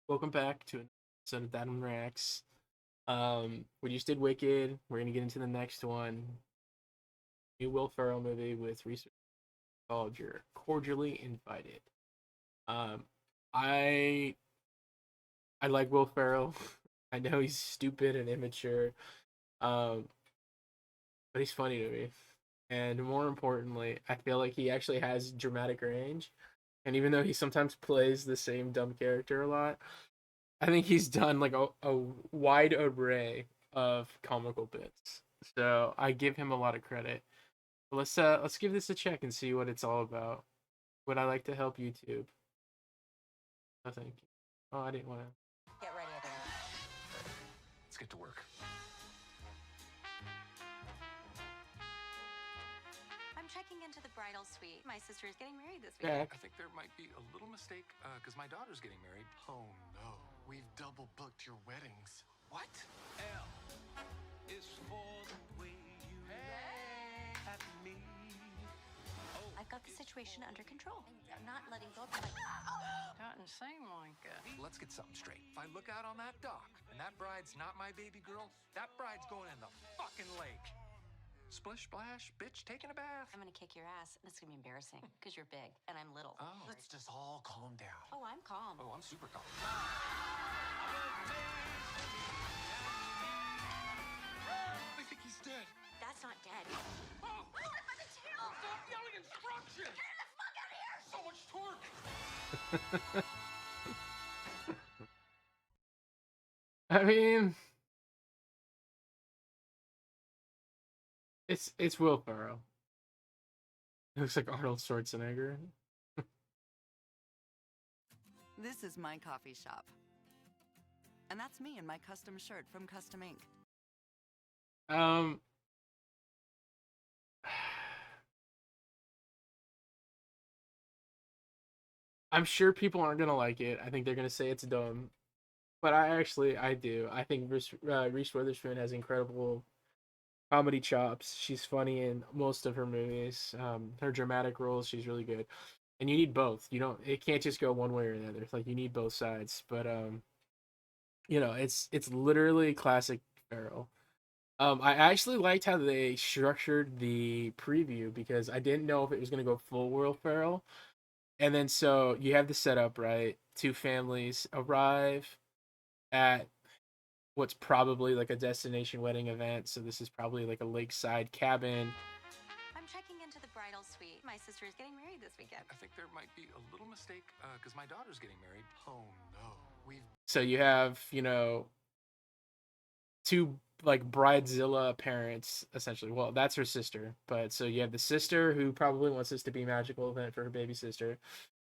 Welcome back to an episode of Dadam Reacts. We just did Wicked. We're gonna get into the next one. New Will Ferrell movie with Resse called You're Cordially Invited. Um, I I like Will Ferrell. I know he's stupid and immature, um, but he's funny to me. And more importantly, I feel like he actually has dramatic range. And even though he sometimes plays the same dumb character a lot, I think he's done like a wide array of comical bits. So I give him a lot of credit. Let's give this a check and see what it's all about. Would I like to help YouTube? Oh, thank you. Oh, I didn't want to. Get ready, everyone. Let's get to work. I'm checking into the bridal suite. My sister is getting married this Yeah. weekend. I think there might be a little mistake because my daughter's getting married. Oh no, we've double booked your weddings. What? L is for the way you look at me. I've got the situation under control. I'm not letting go of my Doesn't seem like it. Let's get something straight. If I look out on that dock and that bride's not my baby girl, that bride's going in the fucking lake. Splish splash, bitch taking a bath. I'm gonna kick your ass, and it's gonna be embarrassing because you're big and I'm little. Oh. Let's just all calm down. Oh, I'm calm. Oh, I'm super calm. I think he's dead. That's not dead. Oh! Stop yelling instructions! Get the fuck out of here! So much torque! I mean, it's Will Ferrell. It looks like Arnold Schwarzenegger. This is my coffee shop. And that's me in my custom shirt from Custom Ink. Um, I'm sure people aren't gonna like it. I think they're gonna say it's dumb, but I do. I think Reese Witherspoon has incredible comedy chops. She's funny in most of her movies. Her dramatic roles, she's really good. And you need both. You don't. It can't just go one way or another. It's like you need both sides. But it's literally classic Ferrell. I actually liked how they structured the preview because I didn't know if it was gonna go full Will Ferrell. And then so you have the setup, right? Two families arrive at what's probably like a destination wedding event. So this is probably like a lakeside cabin. I'm checking into the bridal suite. My sister is getting married this weekend. I think there might be a little mistake because my daughter's getting married. Oh no, we've So you have, two like bridezilla parents essentially. Well, that's her sister, but so you have the sister who probably wants this to be a magical event for her baby sister.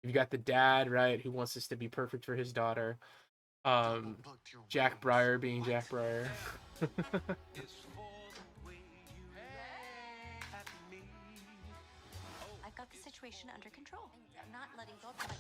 You've got the dad, right, who wants this to be perfect for his daughter. double booked your Jack weddings. Breyer being Jack Breyer. Is for the way you look at me. I've got the situation under control. I'm not letting go of my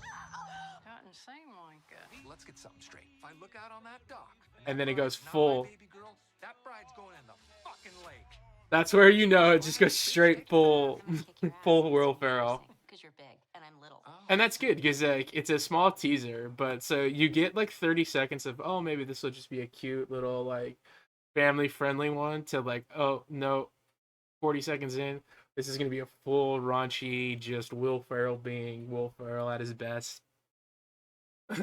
Doesn't seem like it. Let's get something straight. If I look out on that dock And that then it goes bride's not my full. baby girl, that bride's going in the fucking lake. That's where you know it just goes straight full I'm gonna kick your ass. full and Will it's gonna be Ferrell. embarrassing because you're big and I'm little. Oh. And that's good because like it's a small teaser, but so you get like 30 seconds of oh maybe this will just be a cute little like family friendly one to like oh no 40 seconds in this is gonna be a full raunchy just Will Ferrell being Will Ferrell at his best.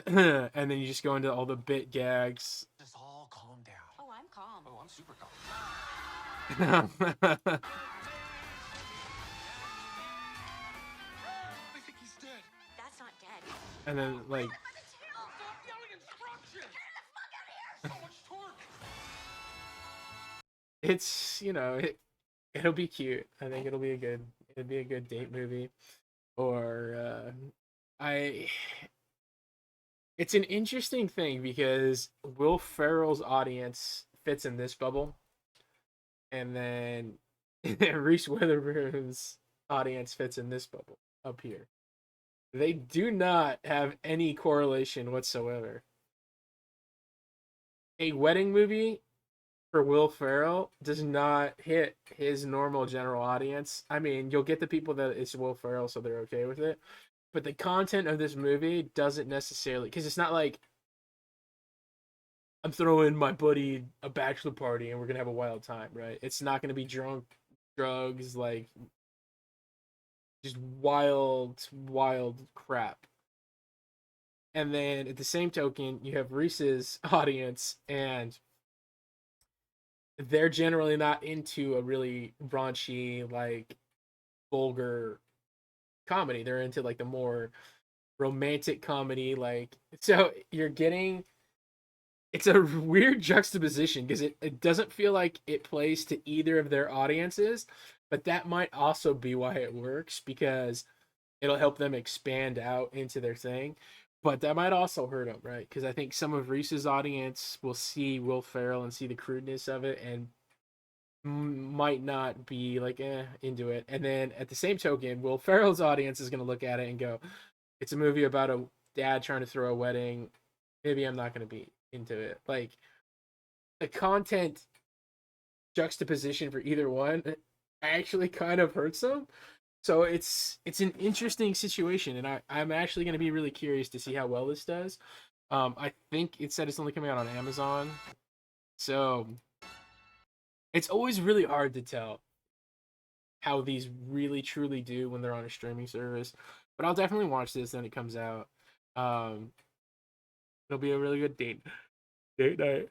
And then you just go into all the bit gags. Just all calm down. Oh, I'm calm. Oh, I'm super calm. I think he's dead. That's not dead. And then like Stop yelling instructions! Get the fuck out of here! So much torque! it's it'll be cute. I think it'll be a good date movie. Or I it's an interesting thing because Will Ferrell's audience fits in this bubble, and then Reese Witherspoon's audience fits in this bubble up here. They do not have any correlation whatsoever. A wedding movie for Will Ferrell does not hit his normal general audience. I mean, you'll get the people that it's Will Ferrell, so they're okay with it. But the content of this movie doesn't necessarily, because it's not like I'm throwing my buddy a bachelor party and we're gonna have a wild time, right? It's not gonna be drunk, drugs, like just wild crap. And then at the same token, you have Reese's audience, and they're generally not into a really raunchy, like vulgar comedy. They're into like the more romantic comedy, like so you're getting it's a weird juxtaposition because it doesn't feel like it plays to either of their audiences, but that might also be why it works because it'll help them expand out into their thing. But that might also hurt them, right? Because I think some of Reese's audience will see Will Ferrell and see the crudeness of it and might not be like into it. And then at the same token, Will Ferrell's audience is going to look at it and go, "It's a movie about a dad trying to throw a wedding. Maybe I'm not going to be into it." Like the content juxtaposition for either one actually kind of hurts them. So it's an interesting situation, and I'm actually going to be really curious to see how well this does. I think it said it's only coming out on Amazon, so it's always really hard to tell how these really truly do when they're on a streaming service. But I'll definitely watch this when it comes out. Um, it'll be a really good date night.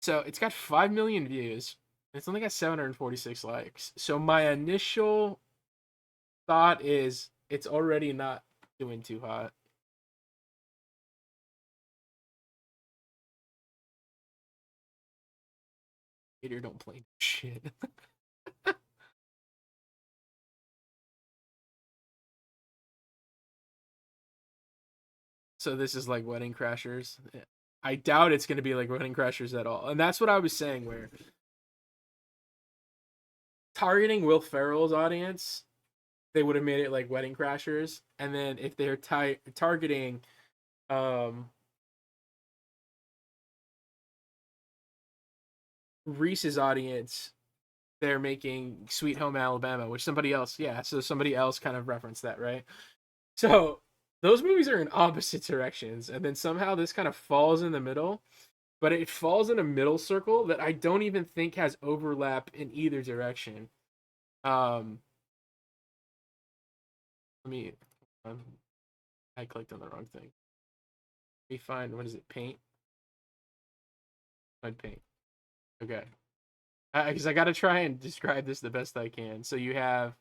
So it's got 5 million views. It's only got 746 likes. So my initial thought is it's already not doing too hot. Hater don't play shit. So this is like Wedding Crashers. I doubt it's going to be like Wedding Crashers at all. And that's what I was saying where targeting Will Ferrell's audience, they would have made it like Wedding Crashers. And then if they're targeting Reese's audience, they're making Sweet Home Alabama, which somebody else, yeah, so somebody else kind of referenced that, right? So those movies are in opposite directions, and then somehow this kind of falls in the middle, but it falls in a middle circle that I don't even think has overlap in either direction. Um, let me, I clicked on the wrong thing. Let me find, what is it, paint? Find paint. Okay. Because I got to try and describe this the best I can. So you have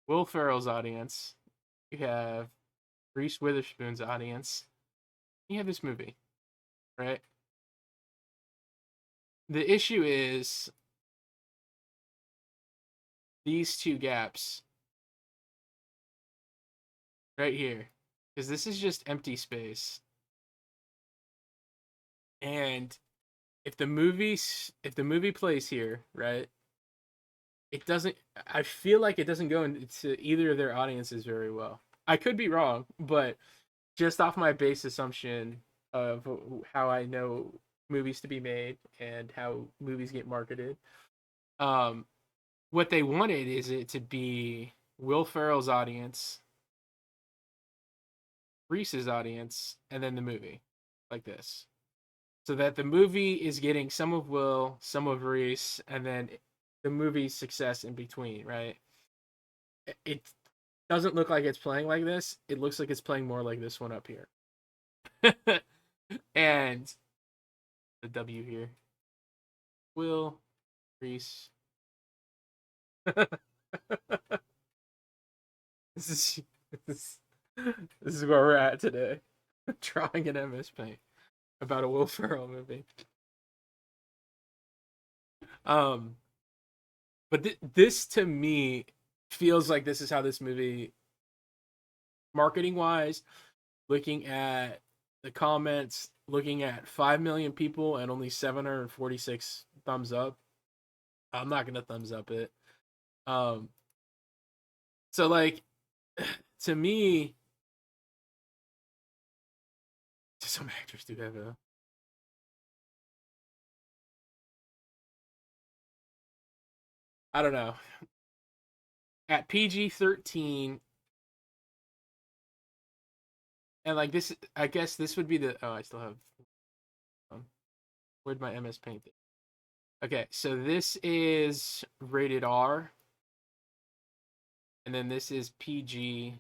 Will Ferrell's audience, you have Reese Witherspoon's audience, you have this movie, right? The issue is these two gaps right here, because this is just empty space. And if the movie plays here, right, it doesn't. I feel like it doesn't go into either of their audiences very well. I could be wrong, but just off my base assumption of how I know movies to be made and how movies get marketed, um, what they wanted is it to be Will Ferrell's audience, Reese's audience, and then the movie, like this, so that the movie is getting some of Will, some of Reese, and then the movie's success in between, right? It doesn't look like it's playing like this. It looks like it's playing more like this one up here. And the W here. Will, Reese. this is this, this is where we're at today. Drawing an MS Paint about a Will Ferrell movie. But this to me feels like this is how this movie, marketing wise, looking at the comments, looking at 5 million people and only 746 thumbs up. I'm not gonna thumbs up it. Um, so like, to me, some actors do have a. I don't know. At PG-13, And like this, I guess this would be the. Oh, I still have. Where'd my MS Paint? Okay, so this is rated R, and then this is PG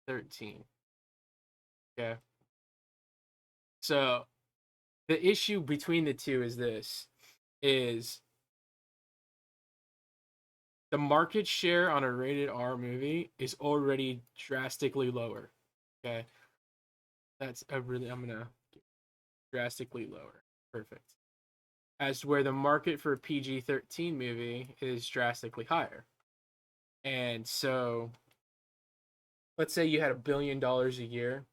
13. Okay. So the issue between the two is this is the market share on a rated R movie is already drastically lower. Okay. I'm gonna drastically lower. Perfect. As to where the market for a PG-13 movie is drastically higher. And so let's say you had $1 billion a year,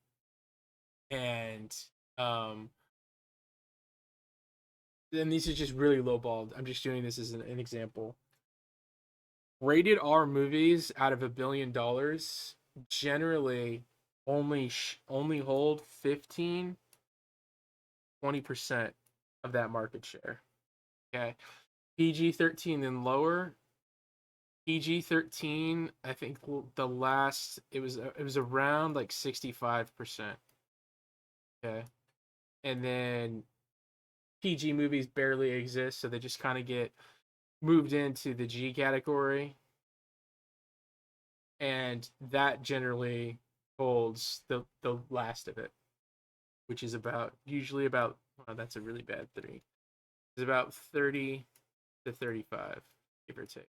and then these are just really lowballed. I'm just doing this as an example. Rated R movies out of $1 billion generally only hold 15-20% of that market share. Okay, PG-13 and lower. PG-13, I think the last it was around like 65%. Okay, and then PG movies barely exist, so they just kind of get moved into the G category, and that generally holds the last of it, which is usually about that's a really bad 3. It's about 30 to 35, give or take.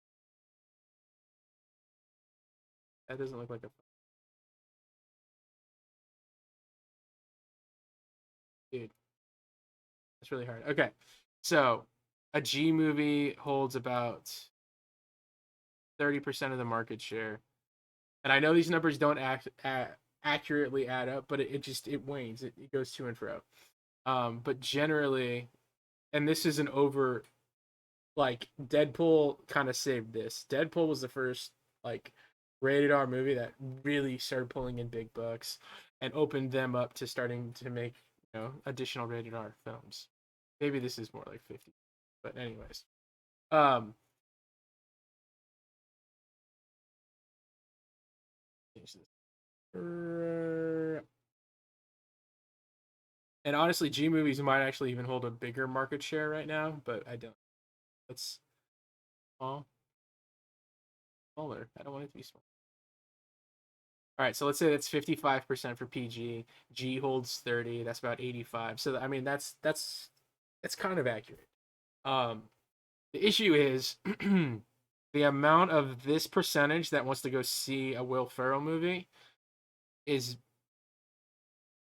That doesn't look like a dude. That's really hard. Okay, so a G movie holds about 30% of the market share, and I know these numbers don't accurately add up, but it wanes. It goes to and fro. But generally, and this is an over, like Deadpool kind of saved this. Deadpool was the first like rated R movie that really started pulling in big bucks and opened them up to starting to make additional rated R films. Maybe this is more like 50, but anyways, change this. And honestly, G movies might actually even hold a bigger market share right now, but I don't. Let's smaller. I don't want it to be small. All right, so let's say that's 55% for PG. G holds 30. That's about 85. So I mean, that's kind of accurate. The issue is the amount of this percentage that wants to go see a Will Ferrell movie is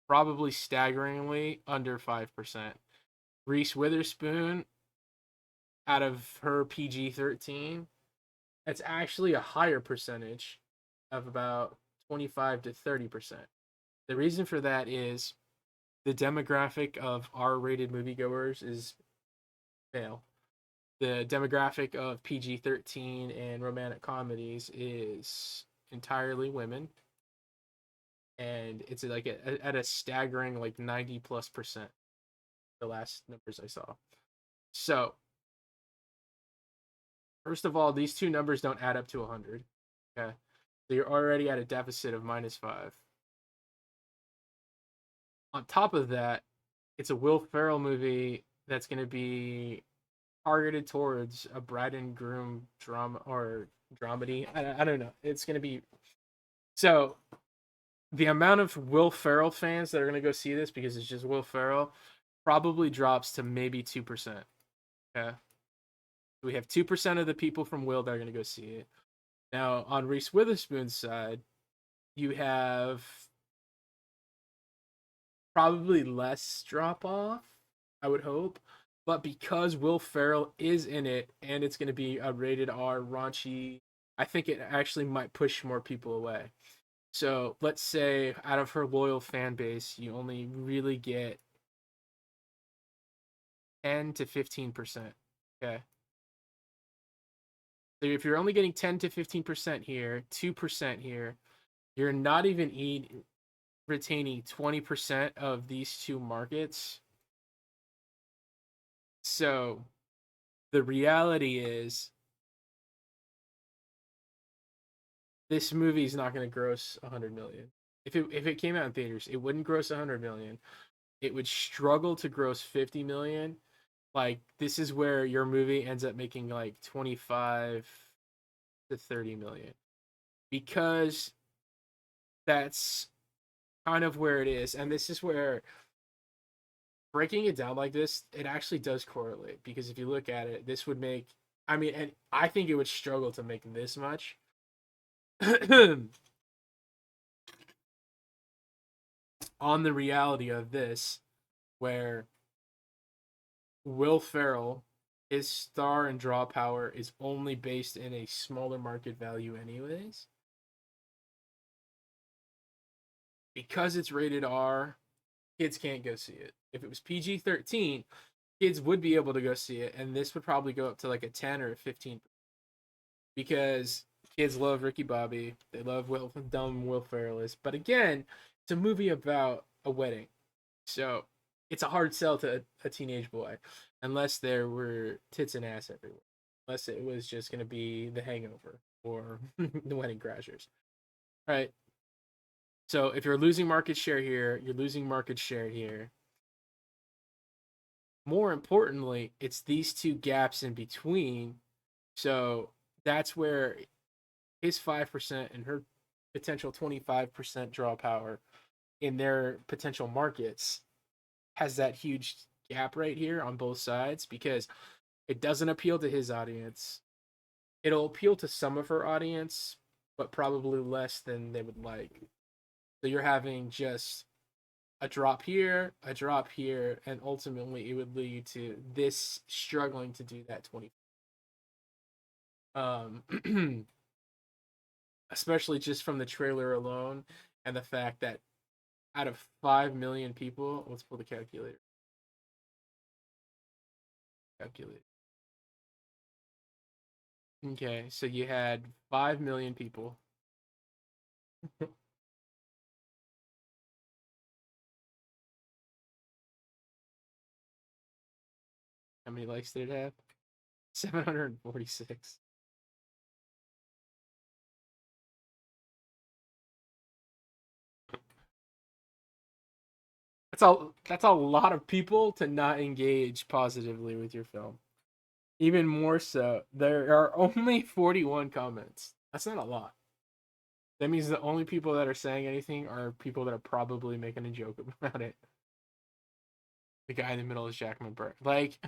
probably staggeringly under 5%. Reese Witherspoon, out of her PG-13, it's actually a higher percentage of about 25 to 30%. The reason for that is the demographic of R-rated moviegoers is male. The demographic of PG-13 and romantic comedies is entirely women, and it's like at a staggering like 90+%. The last numbers I saw. So, first of all, these two numbers don't add up to 100. Okay, so you're already at a deficit of -5. On top of that, it's a Will Ferrell movie that's going to be targeted towards a bride and groom drama or dramedy. I don't know. It's going to be so. The amount of Will Ferrell fans that are going to go see this because it's just Will Ferrell probably drops to maybe 2%. Okay. We have 2% of the people from Will that are going to go see it. Now, on Reese Witherspoon's side, you have probably less drop off, I would hope. But because Will Ferrell is in it and it's going to be a rated R raunchy, I think it actually might push more people away. So let's say out of her loyal fan base, you only really get 10 to 15%. Okay. So if you're only getting 10 to 15% here, 2% here, you're not even retaining 20% of these two markets. So the reality is this movie is not going to gross 100 million. if it came out in theaters, it wouldn't gross 100 million. It would struggle to gross 50 million. Like, this is where your movie ends up making like 25 to 30 million, because that's kind of where it is. And this is where, breaking it down like this, it actually does correlate, because if you look at it, this would make, I mean, and I think it would struggle to make this much. On the reality of this, where Will Ferrell, his star and draw power is only based in a smaller market value anyways. Because it's rated R, kids can't go see it. If it was PG-13, kids would be able to go see it, and this would probably go up to like a 10 or a 15, because kids love Ricky Bobby. They love dumb Will Ferrell is. But again, it's a movie about a wedding, so it's a hard sell to a teenage boy, unless there were tits and ass everywhere. Unless it was just going to be The Hangover or The Wedding Crashers. All right. So if you're losing market share here, you're losing market share here. More importantly, it's these two gaps in between. So that's where his 5% and her potential 25% draw power in their potential markets has that huge gap right here on both sides, because it doesn't appeal to his audience. It'll appeal to some of her audience, but probably less than they would like. So you're having just a drop here, and ultimately it would lead to this struggling to do that 20. Especially just from the trailer alone, and the fact that out of 5 million people, let's pull the calculator. Okay, so you had 5 million people. How many likes did it have? 746. That's a lot of people to not engage positively with your film. Even more so, there are only 41 comments. That's not a lot. That means the only people that are saying anything are people that are probably making a joke about it. The guy in the middle is Jackman Burke. Like,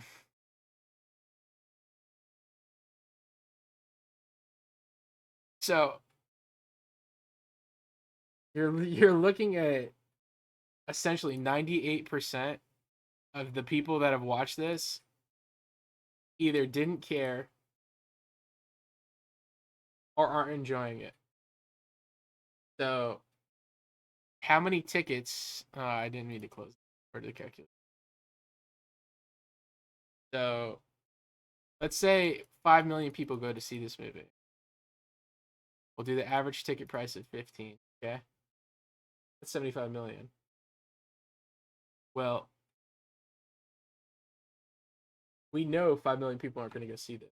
so you're looking at essentially 98% of the people that have watched this either didn't care or aren't enjoying it. So, how many tickets? I didn't mean to close. Where did it calculate? So, let's say 5 million people go to see this movie. We'll do the average ticket price at 15. Okay, that's 75 million. Well, we know 5 million people aren't going to go see this.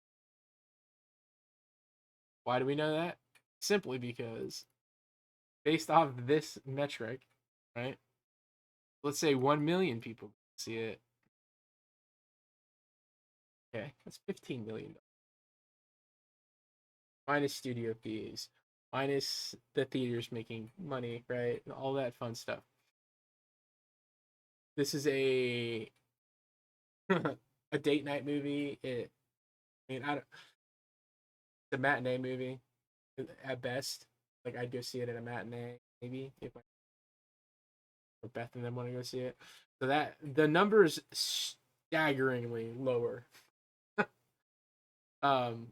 Why do we know that? Simply because, based off this metric, right? Let's say 1 million people see it. Okay, that's $15 million. Minus studio fees, minus the theaters making money, right? And all that fun stuff. This is a a date night movie. It's a matinee movie at best. Like, I'd go see it at a matinee, maybe, if or Beth and them want to go see it. So that the numbers staggeringly lower. um,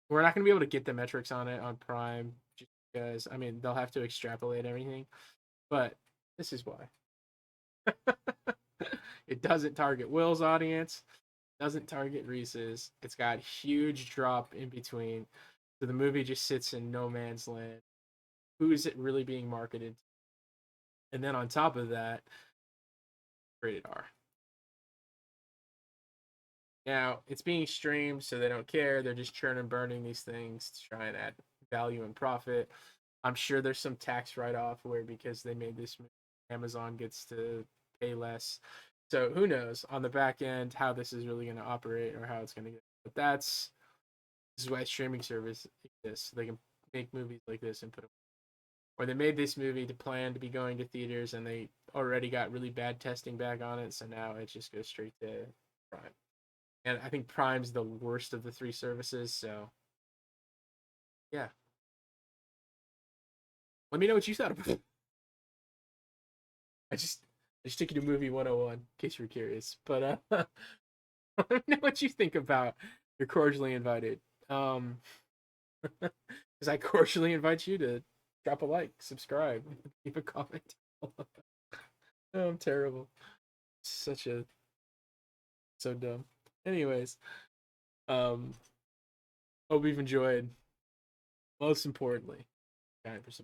we're not gonna be able to get the metrics on it on Prime, just because, I mean, they'll have to extrapolate everything, but this is why. It doesn't target Will's audience, doesn't target Reese's. It's got huge drop in between, so the movie just sits in no man's land. Who is it really being marketed to? And then on top of that, rated R. Now, it's being streamed, so they don't care. They're just churning and burning these things to try and add value and profit. I'm sure there's some tax write-off where because they made this movie, Amazon gets to pay less. So who knows on the back end how this is really going to operate or how it's going to get. But this is why streaming service exists. They can make movies like this and put them. Or they made this movie to plan to be going to theaters and they already got really bad testing back on it, so now it just goes straight to Prime. And I think Prime's the worst of the three services, so yeah. Let me know what you thought about it. I just took you to movie 101 in case you're curious. But let me know what you think about You're Cordially Invited. Because I cordially invite you to drop a like, subscribe, leave a comment. Oh, I'm terrible. So dumb. Anyways, hope you've enjoyed. Most importantly, 9%.